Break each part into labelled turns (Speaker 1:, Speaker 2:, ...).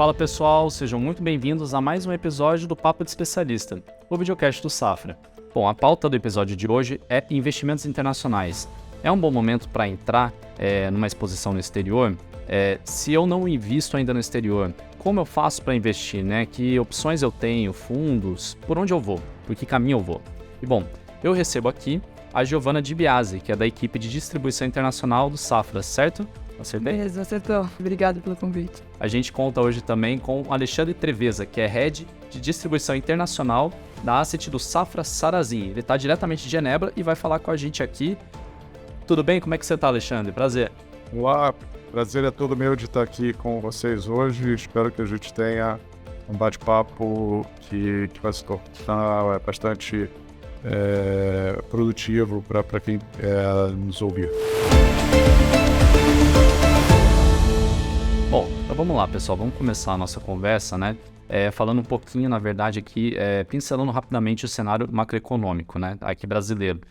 Speaker 1: Fala pessoal, sejam muito bem-vindos a mais um episódio do Papo de Especialista, o videocast do Safra. Bom, a pauta do episódio de hoje é investimentos internacionais. É um bom momento para entrar numa exposição no exterior? Se eu não invisto ainda no exterior, como eu faço para investir, né? Que opções eu tenho, fundos, por onde eu vou, por que caminho eu vou? E bom, eu recebo aqui a Giovana Di Biasi, que é da equipe de distribuição internacional do Safra, certo? Acertei?
Speaker 2: Beleza, acertou. Obrigado pelo convite.
Speaker 1: A gente conta hoje também com o Alexandre Treveza, que é Head de Distribuição Internacional da Asset do Safra Sarazin. Ele está diretamente de Genebra e vai falar com a gente aqui. Tudo bem? Como é que você está, Alexandre? Prazer.
Speaker 3: Olá, prazer é todo meu de estar aqui com vocês hoje. Espero que a gente tenha um bate-papo que vai se tornar bastante produtivo para quem nos ouvir.
Speaker 1: Bom, então vamos lá, pessoal. Vamos começar a nossa conversa, né? Falando um pouquinho, na verdade, aqui, pincelando rapidamente o cenário macroeconômico, né? Aqui brasileiro.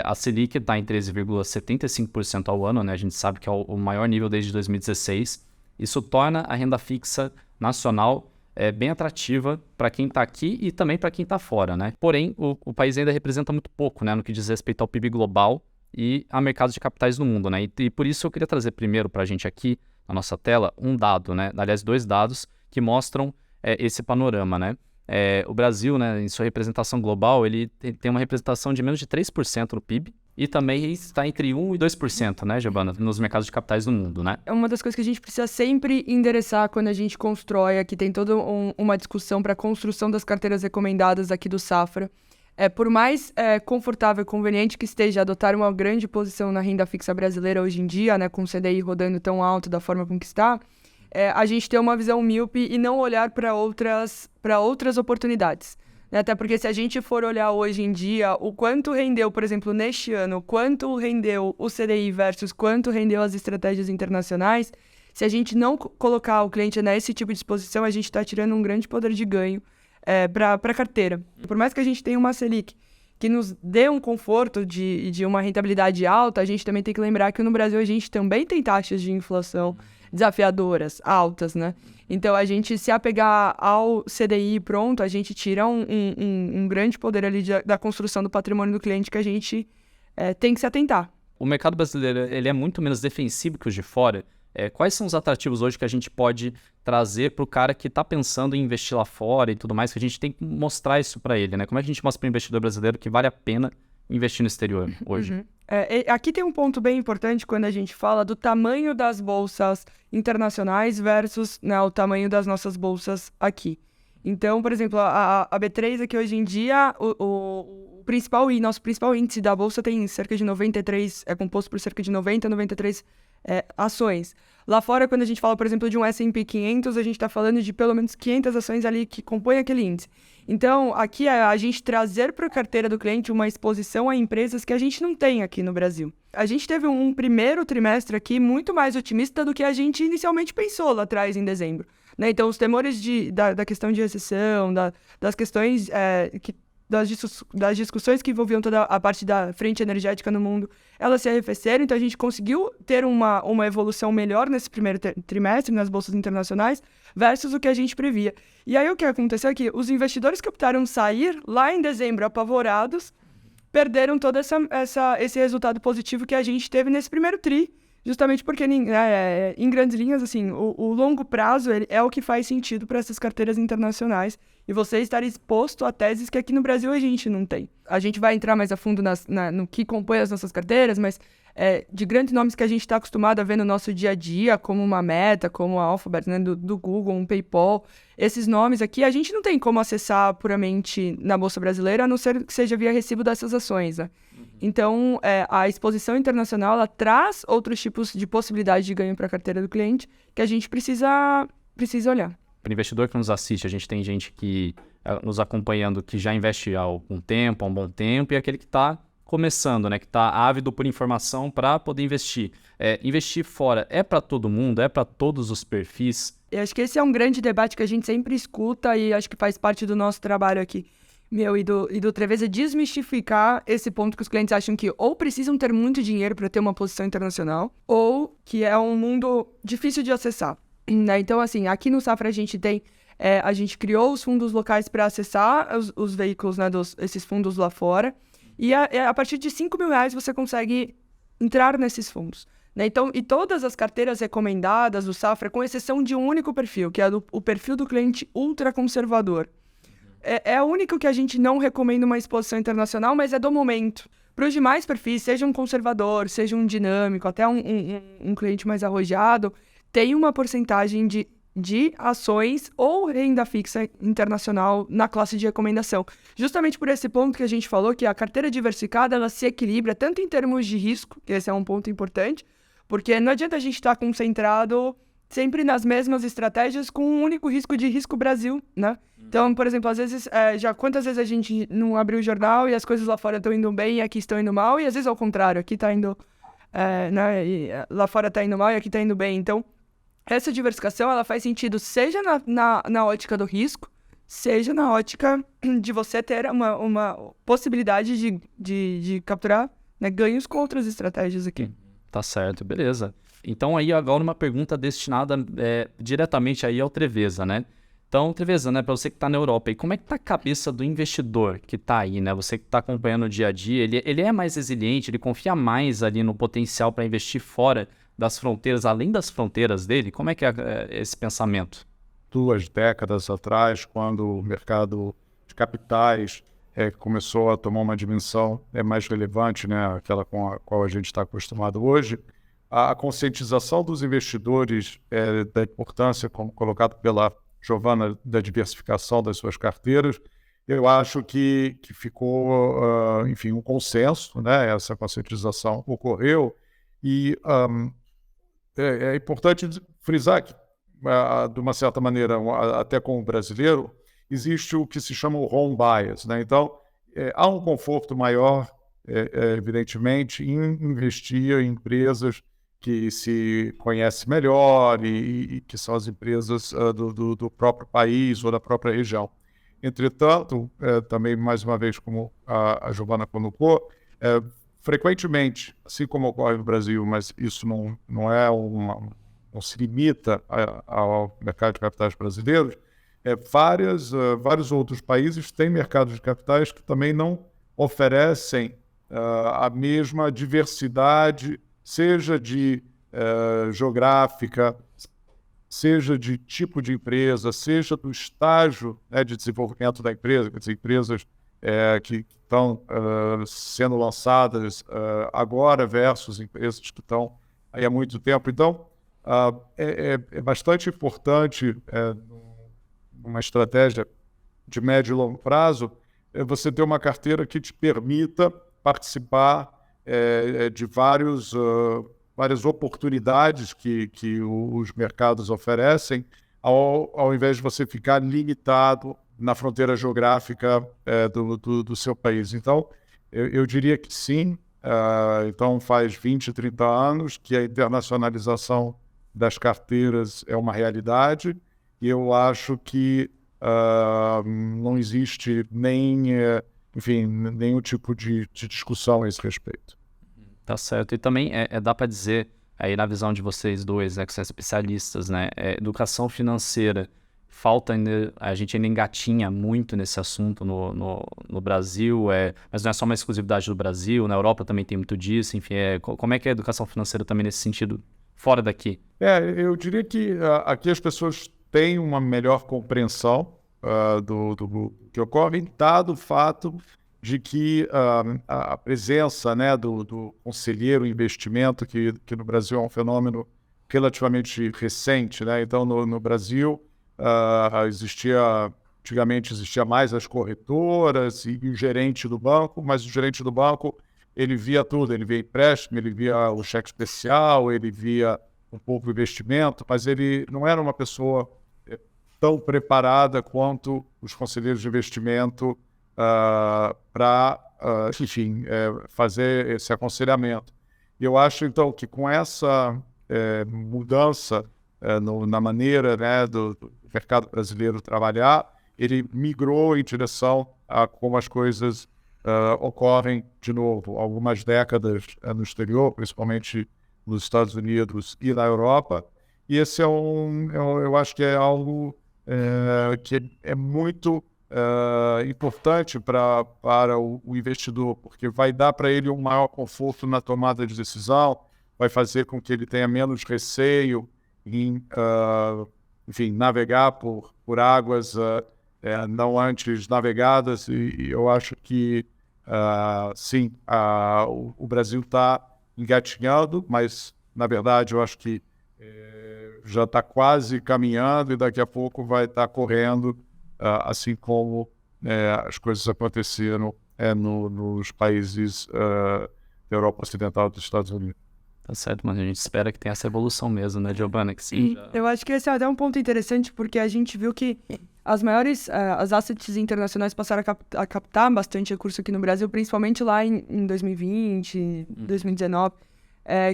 Speaker 1: A Selic está em 13,75% ao ano, né? A gente sabe que é o maior nível desde 2016. Isso torna a renda fixa nacional bem atrativa para quem está aqui e também para quem está fora, né? Porém, o país ainda representa muito pouco, né? No que diz respeito ao PIB global e a mercados de capitais no mundo, né? E por isso eu queria trazer primeiro para a gente aqui, na nossa tela, um dado, né? Aliás, dois dados que mostram esse panorama, né? O Brasil, né, em sua representação global, ele tem uma representação de menos de 3% no PIB e também está entre 1% e 2%, né, Giovana, nos mercados de capitais do mundo, né?
Speaker 2: É uma das coisas que a gente precisa sempre endereçar quando a gente constrói. Aqui tem toda uma discussão para a construção das carteiras recomendadas aqui do Safra. Por mais confortável e conveniente que esteja adotar uma grande posição na renda fixa brasileira hoje em dia, né, com o CDI rodando tão alto da forma como que está, a gente ter uma visão míope e não olhar para outras oportunidades. Né? Até porque se a gente for olhar hoje em dia o quanto rendeu, por exemplo, neste ano, quanto rendeu o CDI versus quanto rendeu as estratégias internacionais, se a gente não colocar o cliente nesse tipo de exposição, a gente está tirando um grande poder de ganho para a carteira. Por mais que a gente tenha uma Selic que nos dê um conforto de uma rentabilidade alta, a gente também tem que lembrar que no Brasil a gente também tem taxas de inflação desafiadoras, altas, né? Então, a gente se apegar ao CDI pronto, a gente tira um grande poder ali da construção do patrimônio do cliente que a gente tem que se atentar.
Speaker 1: O mercado brasileiro ele é muito menos defensivo que os de fora. Quais são os atrativos hoje que a gente pode trazer para o cara que está pensando em investir lá fora e tudo mais, que a gente tem que mostrar isso para ele, né? Como é que a gente mostra para o investidor brasileiro que vale a pena investir no exterior hoje?
Speaker 2: Uhum. Aqui tem um ponto bem importante quando a gente fala do tamanho das bolsas internacionais versus, né, o tamanho das nossas bolsas aqui. Então, por exemplo, a B3 aqui hoje em dia, nosso principal índice da bolsa tem cerca de 93, é composto por cerca de 93 ações. Lá fora, quando a gente fala, por exemplo, de um S&P 500, a gente está falando de pelo menos 500 ações ali que compõem aquele índice. Então, aqui é a gente trazer para a carteira do cliente uma exposição a empresas que a gente não tem aqui no Brasil. A gente teve um primeiro trimestre aqui muito mais otimista do que a gente inicialmente pensou lá atrás, em dezembro. Né? Então, os temores da questão de recessão, das questões das discussões que envolviam toda a parte da frente energética no mundo, elas se arrefeceram, então a gente conseguiu ter uma evolução melhor nesse primeiro trimestre nas bolsas internacionais versus o que a gente previa. E aí o que aconteceu é que os investidores que optaram sair lá em dezembro apavorados perderam todo esse resultado positivo que a gente teve nesse primeiro tri, justamente porque, em grandes linhas, assim, o longo prazo é o que faz sentido para essas carteiras internacionais e você estar exposto a teses que aqui no Brasil a gente não tem. A gente vai entrar mais a fundo no que compõe as nossas carteiras, mas de grandes nomes que a gente está acostumado a ver no nosso dia a dia, como uma Meta, como a Alphabet, né, do Google, um PayPal, esses nomes aqui a gente não tem como acessar puramente na Bolsa Brasileira, a não ser que seja via recibo dessas ações, né? Então, a exposição internacional ela traz outros tipos de possibilidade de ganho para a carteira do cliente que a gente precisa olhar.
Speaker 1: Para o investidor que nos assiste, a gente tem gente que nos acompanhando que já investe há algum tempo, há um bom tempo, e aquele que está começando, né, que está ávido por informação para poder investir. Investir fora é para todo mundo? É para todos os perfis?
Speaker 2: Eu acho que esse é um grande debate que a gente sempre escuta e acho que faz parte do nosso trabalho aqui. E do Treveza desmistificar esse ponto que os clientes acham que ou precisam ter muito dinheiro para ter uma posição internacional ou que é um mundo difícil de acessar. né? Então, assim, aqui no Safra a gente tem, a gente criou os fundos locais para acessar os veículos, né, esses fundos lá fora, e a partir de R$ 5.000 você consegue entrar nesses fundos, né? Então, e todas as carteiras recomendadas do Safra, com exceção de um único perfil, que é o perfil do cliente ultraconservador. É o único que a gente não recomenda uma exposição internacional, mas é do momento. Para os demais perfis, seja um conservador, seja um dinâmico, até um cliente mais arrojado, tem uma porcentagem de ações ou renda fixa internacional na classe de recomendação. Justamente por esse ponto que a gente falou, que a carteira diversificada, ela se equilibra tanto em termos de risco, que esse é um ponto importante, porque não adianta a gente estar concentrado sempre nas mesmas estratégias com um único risco Brasil, né? Então, por exemplo, às vezes, quantas vezes a gente não abriu o jornal e as coisas lá fora estão indo bem e aqui estão indo mal, e às vezes ao contrário, aqui está indo, né, lá fora está indo mal e aqui está indo bem. Então, essa diversificação, ela faz sentido seja na ótica do risco, seja na ótica de você ter uma possibilidade de capturar, né, ganhos com outras estratégias aqui.
Speaker 1: Tá certo, beleza. Então aí agora uma pergunta destinada diretamente aí ao Treveza, né? Então, Treveza, né, para você que está na Europa, e como é que tá a cabeça do investidor que está aí, né? Você que está acompanhando o dia a dia, ele é mais resiliente, ele confia mais ali no potencial para investir fora das fronteiras, além das fronteiras dele? Como é que é esse pensamento?
Speaker 3: 2 décadas atrás, quando o mercado de capitais começou a tomar uma dimensão mais relevante, né, aquela com a qual a gente está acostumado hoje, a conscientização dos investidores da importância, como colocado pela Giovana, da diversificação das suas carteiras, eu acho que ficou, enfim, um consenso, né, essa conscientização ocorreu, e é importante frisar que, de uma certa maneira, até com o brasileiro, existe o que se chama o home bias, né? Então, há um conforto maior, evidentemente, em investir em empresas que se conhece melhor e que são as empresas do próprio país ou da própria região. Entretanto, também, mais uma vez, como a Giovana colocou, frequentemente, assim como ocorre no Brasil, mas isso não se limita ao mercado de capitais brasileiros, vários outros países têm mercados de capitais que também não oferecem a mesma diversidade, seja de geográfica, seja de tipo de empresa, seja do estágio, né, de desenvolvimento da empresa, quer dizer, empresas que estão sendo lançadas agora versus empresas que estão aí há muito tempo. Então, é bastante importante, uma estratégia de médio e longo prazo, você ter uma carteira que te permita participar de várias oportunidades que os mercados oferecem, ao invés de você ficar limitado na fronteira geográfica do seu país. Então, eu diria que sim. Então, faz 20, 30 anos que a internacionalização das carteiras é uma realidade, e eu acho que não existe nenhum tipo de discussão a esse respeito.
Speaker 1: Tá certo. E também dá para dizer, aí na visão de vocês dois, né, que são especialistas, né, educação financeira, a gente ainda engatinha muito nesse assunto no Brasil, mas não é só uma exclusividade do Brasil, na Europa também tem muito disso, enfim, como é que é a educação financeira também nesse sentido, fora daqui?
Speaker 3: Eu diria que aqui as pessoas têm uma melhor compreensão do que ocorre, dado o fato de que a presença, né, do conselheiro em investimento, que no Brasil é um fenômeno relativamente recente, né? Então, no Brasil, antigamente existia mais as corretoras e o gerente do banco, mas o gerente do banco, ele via tudo, ele via empréstimo, ele via o cheque especial, ele via um pouco investimento, mas ele não era uma pessoa tão preparada quanto os conselheiros de investimento para, fazer esse aconselhamento. E eu acho, então, que com essa mudança na maneira, né, do mercado brasileiro trabalhar, ele migrou em direção a como as coisas ocorrem, de novo, algumas décadas no exterior, principalmente nos Estados Unidos e na Europa, e esse eu acho que é algo que é muito importante para o investidor, porque vai dar para ele um maior conforto na tomada de decisão, vai fazer com que ele tenha menos receio em, enfim, navegar por águas não antes navegadas, e eu acho que, sim, o Brasil está engatinhando, mas, na verdade, eu acho que já está quase caminhando e daqui a pouco vai estar correndo, assim como as coisas aconteceram nos países da Europa Ocidental e dos Estados Unidos.
Speaker 1: Tá certo, mas a gente espera que tenha essa evolução mesmo, né, Giovanna? Que seja...
Speaker 2: Eu acho que esse é até um ponto interessante, porque a gente viu que as maiores, as assets internacionais passaram a captar bastante recurso aqui no Brasil, principalmente lá em 2020, 2019,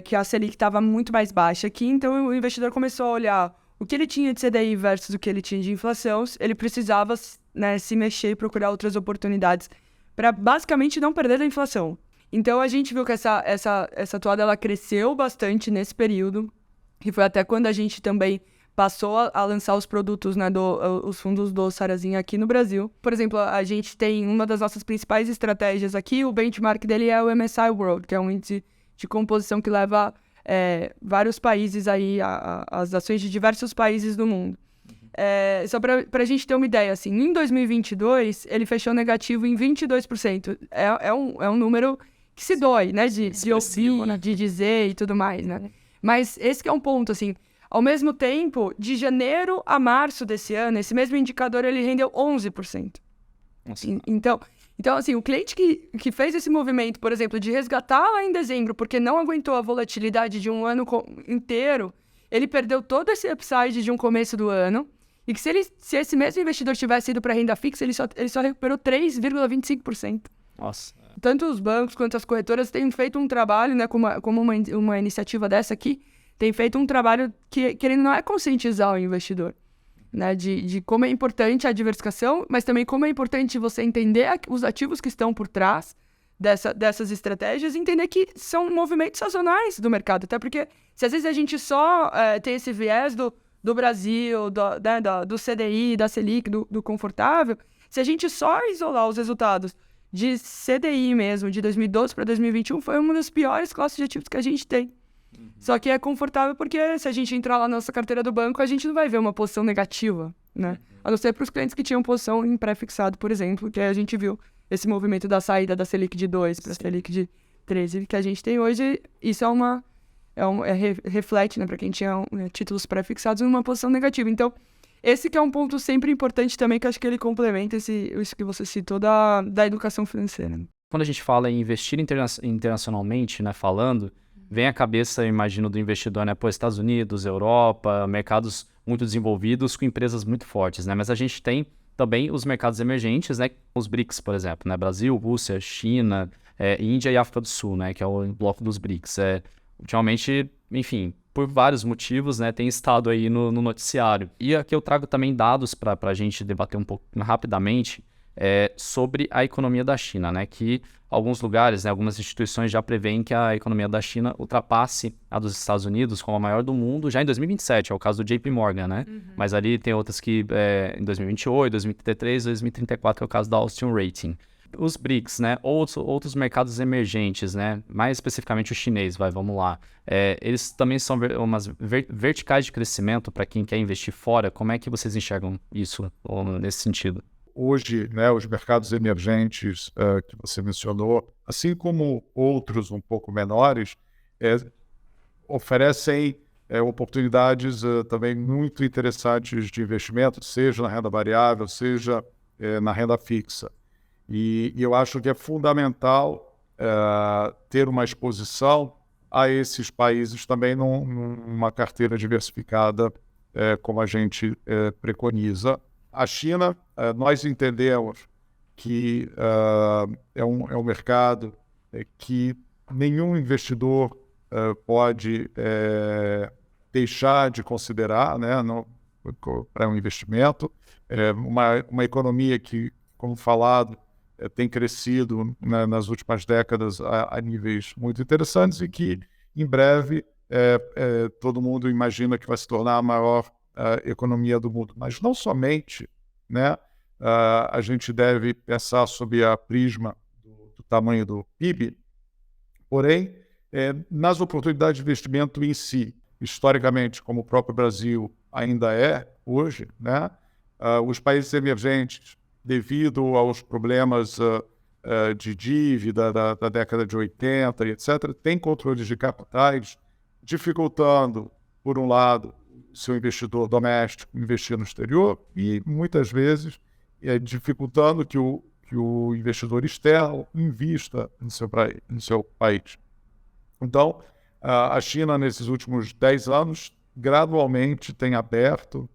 Speaker 2: que a Selic estava muito mais baixa aqui, então o investidor começou a olhar o que ele tinha de CDI versus o que ele tinha de inflação, ele precisava, né, se mexer e procurar outras oportunidades para basicamente não perder da inflação. Então a gente viu que essa toada ela cresceu bastante nesse período, que foi até quando a gente também passou a lançar os produtos, né, os fundos do Sarazinho aqui no Brasil. Por exemplo, a gente tem uma das nossas principais estratégias aqui, o benchmark dele é o MSCI World, que é um índice de composição que leva vários países aí, as ações de diversos países do mundo. Só para a gente ter uma ideia, assim, em 2022, ele fechou negativo em 22%. É um número que se dói, né, de ouvir, né, de dizer e tudo mais, né? Mas esse que é um ponto, assim, ao mesmo tempo, de janeiro a março desse ano, esse mesmo indicador, ele rendeu 11%. Então, assim, o cliente que fez esse movimento, por exemplo, de resgatar lá em dezembro, porque não aguentou a volatilidade de um ano inteiro, ele perdeu todo esse upside de um começo do ano, e que se esse mesmo investidor tivesse ido para renda fixa, ele só recuperou 3,25%.
Speaker 1: Nossa.
Speaker 2: Tanto os bancos quanto as corretoras têm feito um trabalho, né, como uma iniciativa dessa aqui, tem feito um trabalho que ele não é conscientizar o investidor, né, de como é importante a diversificação, mas também como é importante você entender os ativos que estão por trás dessas estratégias e entender que são movimentos sazonais do mercado. Até porque, se às vezes a gente só tem esse viés do Brasil, do CDI, da Selic, do confortável, se a gente só isolar os resultados de CDI mesmo, de 2012 para 2021, foi uma das piores classes de ativos que a gente tem. Só que é confortável porque se a gente entrar lá na nossa carteira do banco, a gente não vai ver uma posição negativa, né? A não ser para os clientes que tinham posição em pré-fixado, por exemplo, que a gente viu esse movimento da saída da Selic de 2 para a Selic de 13 que a gente tem hoje. Isso reflete, né, para quem tinha títulos pré-fixados, numa posição negativa. Então, esse que é um ponto sempre importante também, que acho que ele complementa isso que você citou da educação financeira.
Speaker 1: Quando a gente fala em investir internacionalmente, né, vem à cabeça, eu imagino, do investidor, né, Estados Unidos, Europa, mercados muito desenvolvidos com empresas muito fortes, né, mas a gente tem também os mercados emergentes, né, os BRICS, por exemplo, né, Brasil, Rússia, China, Índia e África do Sul, né, que é o bloco dos BRICS. Ultimamente, enfim, por vários motivos, né, tem estado aí no noticiário. E aqui eu trago também dados para a gente debater um pouco rapidamente sobre a economia da China, né, que alguns lugares, né, algumas instituições já preveem que a economia da China ultrapasse a dos Estados Unidos como a maior do mundo já em 2027, é o caso do JP Morgan, né? Mas ali tem outras que em 2028, 2033, 2034 é o caso da Austin Rating. Os BRICS, né, outros mercados emergentes, né, mais especificamente o chinês, vamos lá, eles também são umas verticais de crescimento para quem quer investir fora. Como é que vocês enxergam isso nesse sentido?
Speaker 3: Hoje, né, os mercados emergentes que você mencionou, assim como outros um pouco menores, oferecem oportunidades também muito interessantes de investimento, seja na renda variável, seja na renda fixa. E eu acho que é fundamental ter uma exposição a esses países também numa carteira diversificada, como a gente preconiza. A China, nós entendemos que é um mercado que nenhum investidor pode deixar de considerar, né, para um investimento. Uma economia que, como falado, tem crescido, né, nas últimas décadas a níveis muito interessantes e que, em breve, todo mundo imagina que vai se tornar a maior economia do mundo. Mas não somente, né, a gente deve pensar sob a prisma do tamanho do PIB, porém, nas oportunidades de investimento em si, historicamente, como o próprio Brasil ainda é hoje, né, os países emergentes, devido aos problemas de dívida da década de 80 e etc., têm controles de capitais, dificultando, por um lado, seu investidor doméstico investir no exterior e, muitas vezes, dificultando que o investidor externo invista no seu país. Então, a China, nesses últimos 10 anos, gradualmente tem aberto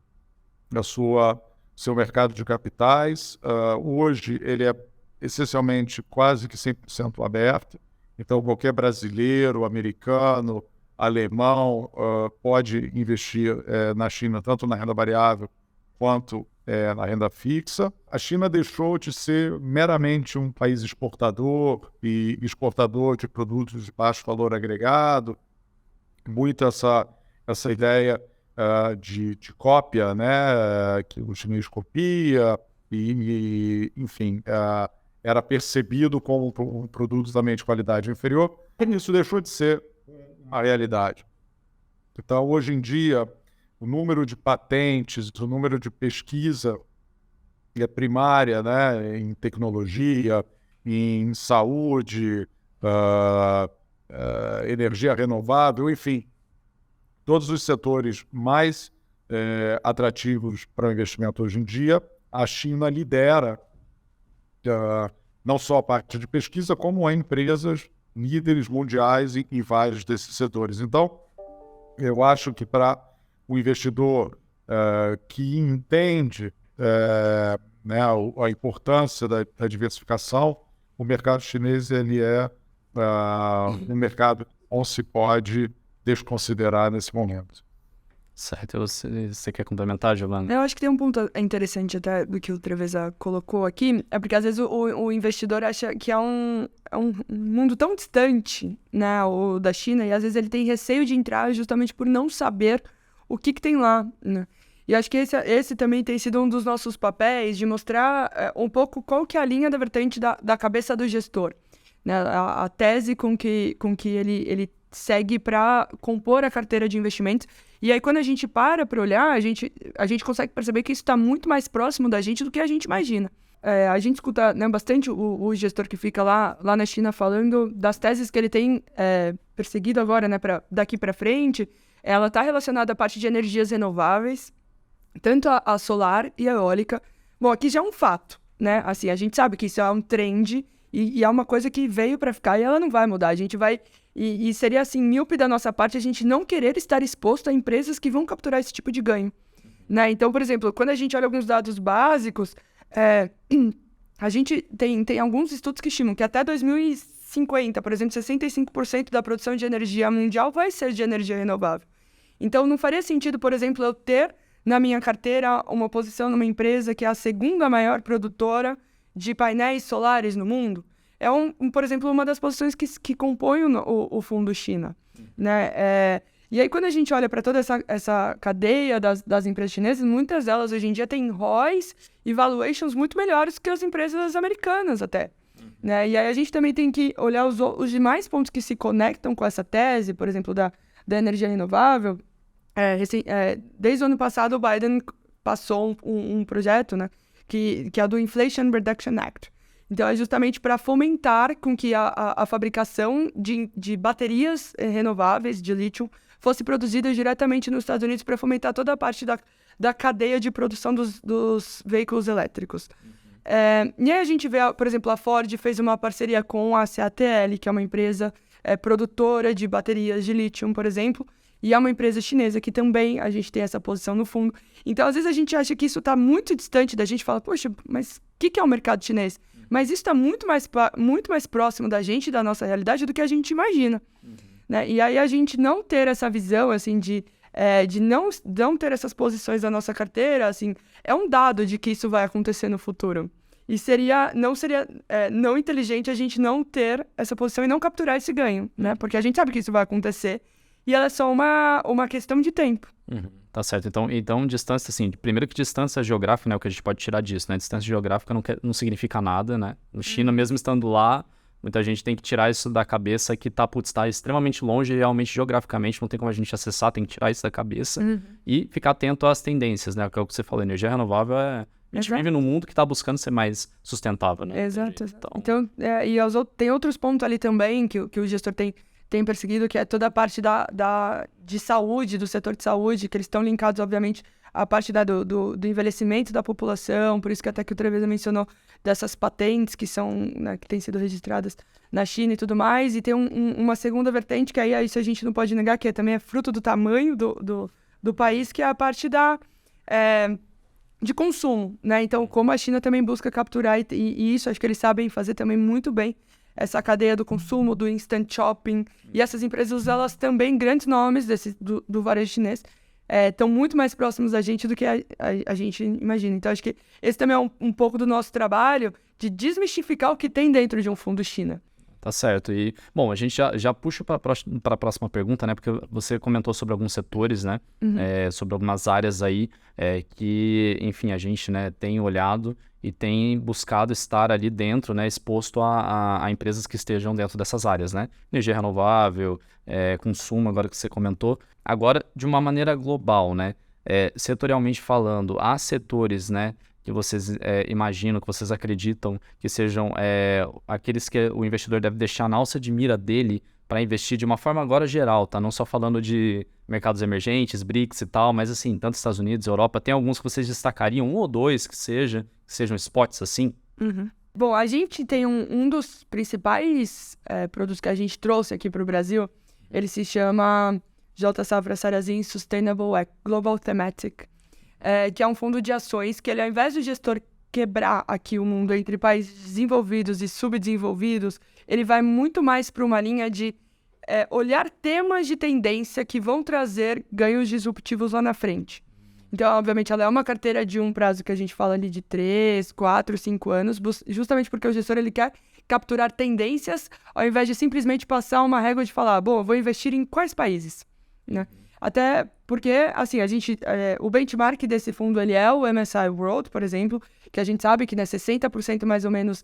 Speaker 3: seu mercado de capitais. Hoje, ele é essencialmente quase que 100% aberto. Então, qualquer brasileiro, americano, alemão pode investir na China, tanto na renda variável quanto na renda fixa. A China deixou de ser meramente um país exportador e exportador de produtos de baixo valor agregado. Muito essa ideia de cópia, né, que o chinês copia e enfim, era percebido como um produto também de qualidade inferior. E isso deixou de ser a realidade. Então, hoje em dia, o número de patentes, o número de pesquisa primária, né, em tecnologia, em saúde, energia renovável, enfim, todos os setores mais atrativos para o investimento hoje em dia, a China lidera não só a parte de pesquisa, como empresas líderes mundiais em vários desses setores. Então, eu acho que para o investidor que entende né, a importância da diversificação, o mercado chinês ele é um mercado que não se pode desconsiderar nesse momento.
Speaker 1: Certo. Você quer complementar, Giovana?
Speaker 2: Eu acho que tem um ponto interessante até do que o Treveza colocou aqui, é porque às vezes o investidor acha que é um mundo tão distante, né, o da China, e às vezes ele tem receio de entrar justamente por não saber o que tem lá, né? E acho que esse também tem sido um dos nossos papéis, de mostrar um pouco qual que é a linha da vertente da cabeça do gestor, né? A tese com que ele segue para compor a carteira de investimentos. E aí, quando a gente para olhar, a gente consegue perceber que isso está muito mais próximo da gente do que a gente imagina. A gente escuta, né, bastante o gestor que fica lá na China falando das teses que ele tem perseguido agora, né, daqui para frente. Ela está relacionada à parte de energias renováveis, tanto a solar e a eólica. Bom, aqui já é um fato, né? Assim, a gente sabe que isso é um trend e é uma coisa que veio para ficar e ela não vai mudar. A gente vai... E seria, assim, míope da nossa parte a gente não querer estar exposto a empresas que vão capturar esse tipo de ganho, né? Então, por exemplo, quando a gente olha alguns dados básicos, a gente tem alguns estudos que estimam que até 2050, por exemplo, 65% da produção de energia mundial vai ser de energia renovável. Então, não faria sentido, por exemplo, eu ter na minha carteira uma posição numa empresa que é a segunda maior produtora de painéis solares no mundo. É, por exemplo, uma das posições que compõem o fundo China, né? E aí, quando a gente olha para toda essa cadeia das empresas chinesas, muitas delas hoje em dia têm ROIs e valuations muito melhores que as empresas americanas até, né? E aí a gente também tem que olhar os demais pontos que se conectam com essa tese, por exemplo, da energia renovável. Desde o ano passado, o Biden passou um projeto, né, que é do Inflation Reduction Act. Então, é justamente para fomentar com que a fabricação de baterias renováveis de lítio fosse produzida diretamente nos Estados Unidos para fomentar toda a parte da cadeia de produção dos veículos elétricos. E aí a gente vê, por exemplo, a Ford fez uma parceria com a CATL, que é uma empresa produtora de baterias de lítio, por exemplo, e é uma empresa chinesa que também a gente tem essa posição no fundo. Então, às vezes a gente acha que isso está muito distante da gente, fala, poxa, mas o que é o mercado chinês? Mas isso está muito mais próximo da gente, da nossa realidade, do que a gente imagina. Né? E aí a gente não ter essa visão, assim, de não ter essas posições na nossa carteira, assim, é um dado de que isso vai acontecer no futuro. E não seria não inteligente a gente não ter essa posição e não capturar esse ganho, né? Porque a gente sabe que isso vai acontecer e ela é só uma questão de tempo.
Speaker 1: Tá certo. Então, distância, assim, primeiro que distância geográfica, né, o que a gente pode tirar disso, né? Distância geográfica não significa nada, né? No China, mesmo estando lá, muita gente tem que tirar isso da cabeça que tá extremamente longe, realmente, geograficamente, não tem como a gente acessar, tem que tirar isso da cabeça e ficar atento às tendências, né? Que é o que você falou, energia renovável a gente vive num mundo que tá buscando ser mais sustentável, né?
Speaker 2: Exato. Então tem outros pontos ali também que o gestor tem perseguido, que é toda a parte de saúde, do setor de saúde, que eles estão linkados, obviamente, à parte do envelhecimento da população, por isso que até que o Treveza mencionou dessas patentes que são, né, que têm sido registradas na China e tudo mais, e tem uma segunda vertente, que aí isso a gente não pode negar, que também é fruto do tamanho do país, que é a parte de consumo, né? Então, como a China também busca capturar, e isso acho que eles sabem fazer também muito bem, essa cadeia do consumo, do instant shopping, e essas empresas, elas também, grandes nomes do varejo chinês, estão muito mais próximos da gente do que a gente imagina. Então, acho que esse também é um pouco do nosso trabalho de desmistificar o que tem dentro de um fundo China.
Speaker 1: Tá certo. E, bom, a gente já puxa para a próxima pergunta, né? Porque você comentou sobre alguns setores, né? Sobre algumas áreas aí que, enfim, a gente, né, tem olhado e tem buscado estar ali dentro, né? Exposto a empresas que estejam dentro dessas áreas, né? Energia renovável, consumo, agora que você comentou. Agora, de uma maneira global, né? Setorialmente falando, há setores, né, que vocês imaginam, que vocês acreditam que sejam aqueles que o investidor deve deixar na alça de mira dele para investir de uma forma agora geral, tá? Não só falando de mercados emergentes, BRICS e tal, mas assim, tanto Estados Unidos, Europa, tem alguns que vocês destacariam, um ou dois que sejam spots assim?
Speaker 2: Bom, a gente tem um dos principais produtos que a gente trouxe aqui para o Brasil, ele se chama J. Safra Sarazin Sustainable Global Thematic, que é um fundo de ações que ele, ao invés do gestor quebrar aqui o mundo entre países desenvolvidos e subdesenvolvidos, ele vai muito mais para uma linha de olhar temas de tendência que vão trazer ganhos disruptivos lá na frente. Então, obviamente, ela é uma carteira de um prazo que a gente fala ali de 3, 4, 5 anos, justamente porque o gestor ele quer capturar tendências, ao invés de simplesmente passar uma régua de falar, bom, eu vou investir em quais países, né? Até porque, assim, o benchmark desse fundo, ele é o MSCI World, por exemplo, que a gente sabe que, né, 60% mais ou menos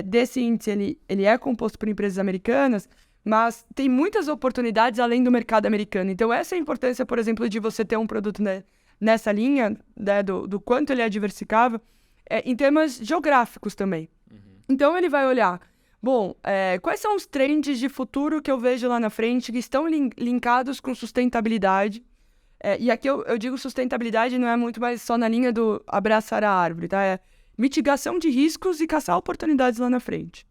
Speaker 2: desse índice, ele é composto por empresas americanas, mas tem muitas oportunidades além do mercado americano. Então, essa é a importância, por exemplo, de você ter um produto, né, nessa linha, né, do quanto ele é diversificável, em termos geográficos também. Então, ele vai olhar, bom, quais são os trends de futuro que eu vejo lá na frente que estão linkados com sustentabilidade? E aqui eu digo sustentabilidade não é muito mais só na linha do abraçar a árvore, tá? É mitigação de riscos e caçar oportunidades lá na frente.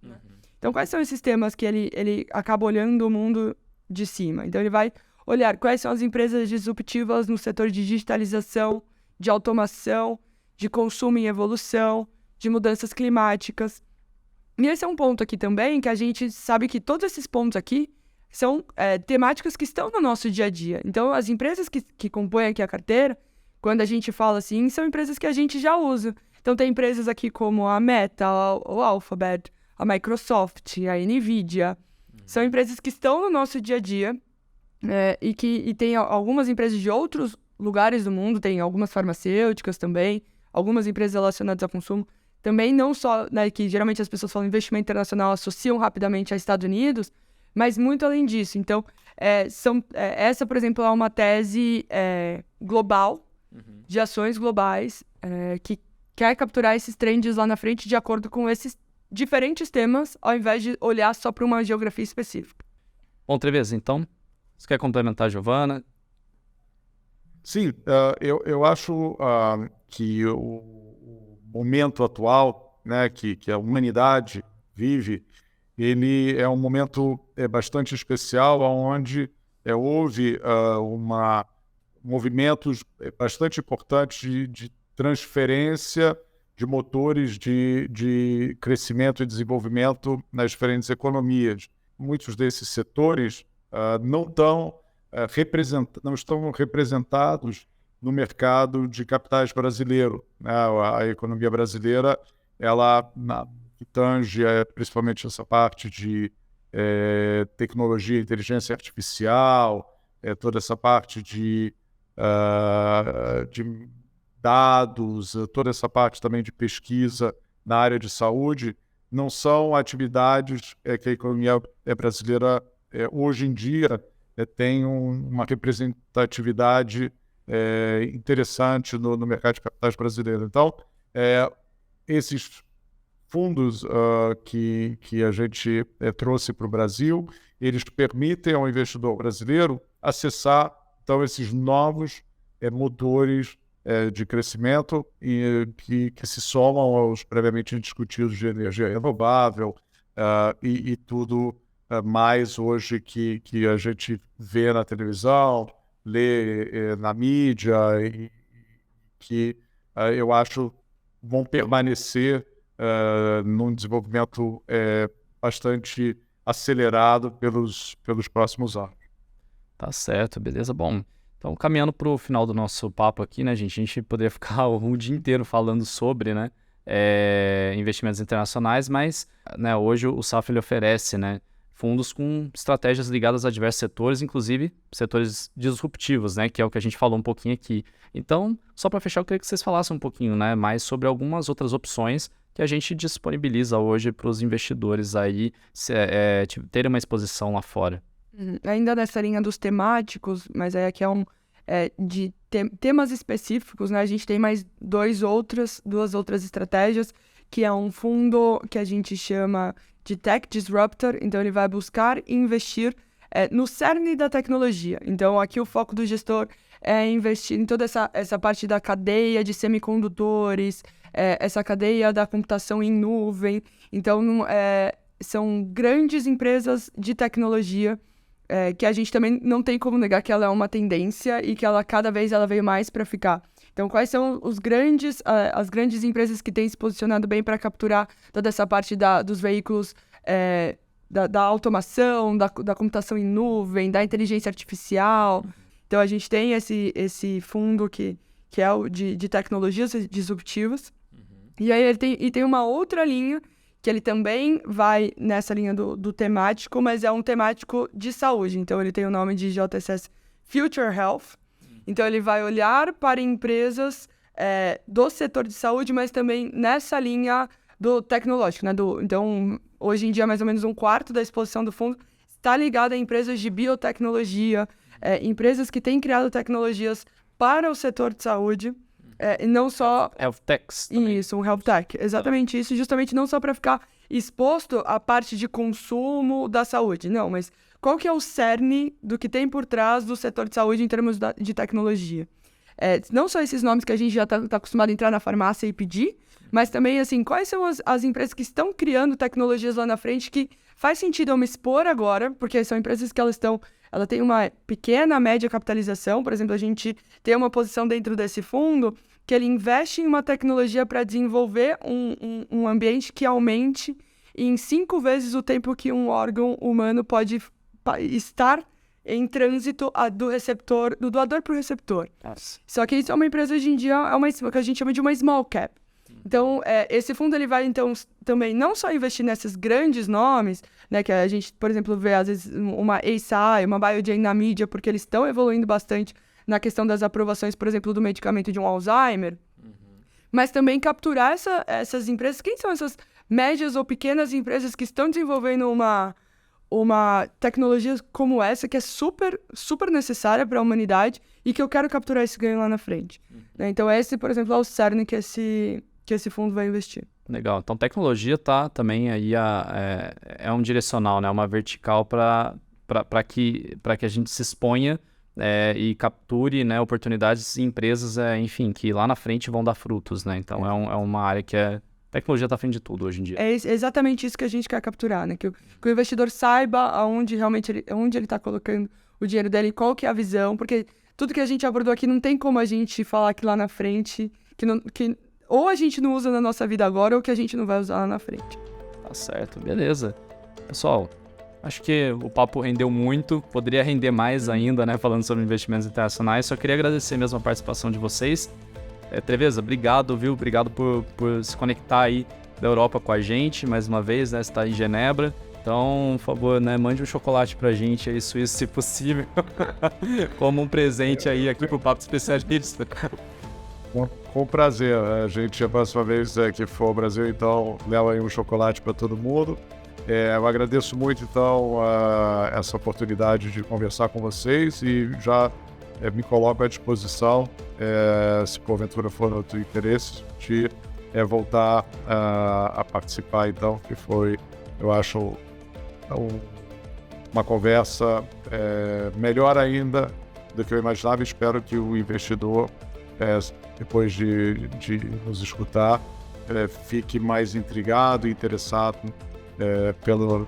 Speaker 2: Então, quais são esses temas que ele acaba olhando o mundo de cima? Então, ele vai olhar quais são as empresas disruptivas no setor de digitalização, de automação, de consumo em evolução, de mudanças climáticas. E esse é um ponto aqui também que a gente sabe que todos esses pontos aqui são temáticas que estão no nosso dia a dia. Então, as empresas que compõem aqui a carteira, quando a gente fala assim, são empresas que a gente já usa. Então, tem empresas aqui como a Meta, o Alphabet, a Microsoft, a NVIDIA. São empresas que estão no nosso dia a dia e tem algumas empresas de outros lugares do mundo, tem algumas farmacêuticas também, algumas empresas relacionadas ao consumo. Também não só, né, que geralmente as pessoas falam investimento internacional, associam rapidamente a Estados Unidos, mas muito além disso. Então, essa, por exemplo, é uma tese global, de ações globais, que quer capturar esses trends lá na frente de acordo com esses diferentes temas, ao invés de olhar só para uma geografia específica.
Speaker 1: Bom, Treveza, então, você quer complementar, Giovana?
Speaker 3: Sim, eu acho que o momento atual, né, que a humanidade vive, ele é um momento bastante especial, onde houve movimentos bastante importantes de transferência de motores de crescimento e desenvolvimento nas diferentes economias. Muitos desses setores não estão representados no mercado de capitais brasileiro, né? A economia brasileira, ela que tange principalmente essa parte de tecnologia, inteligência artificial, toda essa parte de dados, toda essa parte também de pesquisa na área de saúde, não são atividades que a economia brasileira, hoje em dia, tem uma representatividade interessante no mercado de capitais brasileiro. Então, esses fundos que a gente trouxe para o Brasil, eles permitem ao investidor brasileiro acessar, então, esses novos motores de crescimento e que se somam aos previamente discutidos de energia renovável e tudo mais hoje que a gente vê na televisão, lê na mídia e que eu acho vão permanecer num desenvolvimento bastante acelerado pelos próximos anos.
Speaker 1: Tá certo, beleza. Bom, então caminhando para o final do nosso papo aqui, né, gente? A gente poderia ficar o dia inteiro falando sobre, né, investimentos internacionais, mas, né, hoje o Safra ele oferece, né, fundos com estratégias ligadas a diversos setores, inclusive setores disruptivos, né, que é o que a gente falou um pouquinho aqui. Então, só para fechar, eu queria que vocês falassem um pouquinho, né, mais sobre algumas outras opções que a gente disponibiliza hoje para os investidores aí terem uma exposição lá fora.
Speaker 2: Ainda nessa linha dos temáticos, mas aí aqui de temas específicos, né? A gente tem mais duas outras estratégias, que é um fundo que a gente chama de Tech Disruptor. Então, ele vai buscar investir no cerne da tecnologia. Então, aqui o foco do gestor é investir em toda essa parte da cadeia de semicondutores, essa cadeia da computação em nuvem. Então, são grandes empresas de tecnologia que a gente também não tem como negar que ela é uma tendência e que cada vez ela veio mais para ficar. Então, quais são as grandes empresas que têm se posicionado bem para capturar toda essa parte dos veículos, da automação, da computação em nuvem, da inteligência artificial? Então, a gente tem esse fundo que é o de tecnologias disruptivas. E aí ele tem uma outra linha, que ele também vai nessa linha do temático, mas é um temático de saúde. Então, ele tem o nome de JSS Future Health. Então, ele vai olhar para empresas do setor de saúde, mas também nessa linha do tecnológico, né? Então, hoje em dia, mais ou menos 1/4 da exposição do fundo está ligada a empresas de biotecnologia, empresas que têm criado tecnologias para o setor de saúde, e não só...
Speaker 1: Health Techs também.
Speaker 2: Isso, um Health Tech. Exatamente isso, justamente não só para ficar exposto à parte de consumo da saúde, não, mas qual que é o cerne do que tem por trás do setor de saúde em termos de tecnologia? Não só esses nomes que a gente já está acostumado a entrar na farmácia e pedir, mas também, assim, quais são as empresas que estão criando tecnologias lá na frente que faz sentido eu me expor agora, porque são empresas que ela tem uma pequena, média capitalização. Por exemplo, a gente tem uma posição dentro desse fundo que ele investe em uma tecnologia para desenvolver um ambiente que aumente em 5 vezes o tempo que um órgão humano pode estar em trânsito do doador para o receptor.
Speaker 1: Nossa.
Speaker 2: Só que isso é uma empresa hoje em dia, que a gente chama de uma small cap. Então, esse fundo ele vai, então, também não só investir nesses grandes nomes, né, que a gente, por exemplo, vê, às vezes, uma Eisai, uma Biogen na mídia, porque eles estão evoluindo bastante na questão das aprovações, por exemplo, do medicamento de um Alzheimer, mas também capturar essas empresas. Quem são essas médias ou pequenas empresas que estão desenvolvendo uma tecnologia como essa, que é super, super necessária para a humanidade e que eu quero capturar esse ganho lá na frente? Né? Então, esse, por exemplo, é o cerne que esse fundo vai investir.
Speaker 1: Legal. Então, tecnologia tá também aí, é um direcional, né? Uma vertical para que a gente se exponha e capture, né, oportunidades e empresas, enfim, que lá na frente vão dar frutos, né? Então, é uma área que tecnologia está à frente de tudo hoje em dia.
Speaker 2: É exatamente isso que a gente quer capturar, né? Que o investidor saiba aonde ele está colocando o dinheiro dele, qual que é a visão, porque tudo que a gente abordou aqui não tem como a gente falar que lá na frente, que ou a gente não usa na nossa vida agora, ou que a gente não vai usar lá na frente.
Speaker 1: Tá certo, beleza. Pessoal, acho que o papo rendeu muito, poderia render mais ainda, né, falando sobre investimentos internacionais. Só queria agradecer mesmo a participação de vocês. Treveza, obrigado, viu? Obrigado por se conectar aí da Europa com a gente, mais uma vez, né? Você está em Genebra. Então, por favor, né, mande um chocolate pra gente aí, suíço, se possível, como um presente aí aqui pro Papo Especialista.
Speaker 3: Com prazer. A gente, a próxima vez que for ao Brasil, então, leva aí um chocolate para todo mundo. Eu agradeço muito, então, essa oportunidade de conversar com vocês e já me coloco à disposição, se porventura for no teu interesse, de voltar a participar, então, que foi, eu acho, uma conversa melhor ainda do que eu imaginava. Espero que o investidor, depois de nos escutar, fique mais intrigado e interessado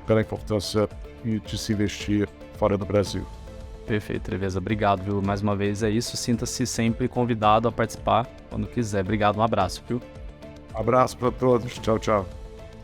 Speaker 3: pela importância de se investir fora do Brasil.
Speaker 1: Perfeito, Treveza. Obrigado, viu? Mais uma vez é isso. Sinta-se sempre convidado a participar quando quiser. Obrigado, um abraço, viu?
Speaker 3: Abraço para todos. Tchau, tchau.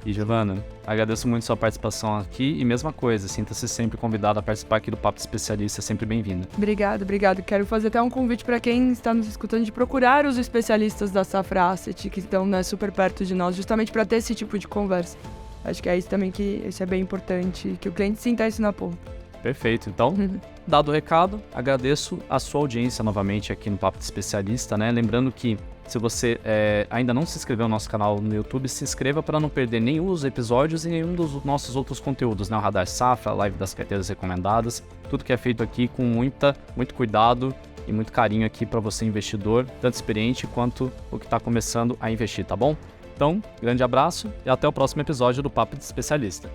Speaker 1: E, Giovana, agradeço muito sua participação aqui e mesma coisa, sinta-se sempre convidado a participar aqui do Papo Especialista, sempre bem-vinda.
Speaker 2: Obrigado. Quero fazer até um convite para quem está nos escutando de procurar os especialistas da Safra Asset, que estão, né, super perto de nós, justamente para ter esse tipo de conversa. Acho que é isso também, que isso é bem importante, que o cliente sinta isso na ponta.
Speaker 1: Perfeito. Então, dado o recado, agradeço a sua audiência novamente aqui no Papo de Especialista, né? Lembrando que se você ainda não se inscreveu no nosso canal no YouTube, se inscreva para não perder nenhum dos episódios e nenhum dos nossos outros conteúdos, né? O Radar Safra, a live das carteiras recomendadas, tudo que é feito aqui com muito cuidado e muito carinho aqui para você, investidor, tanto experiente quanto o que está começando a investir, tá bom? Então, grande abraço e até o próximo episódio do Papo de Especialista.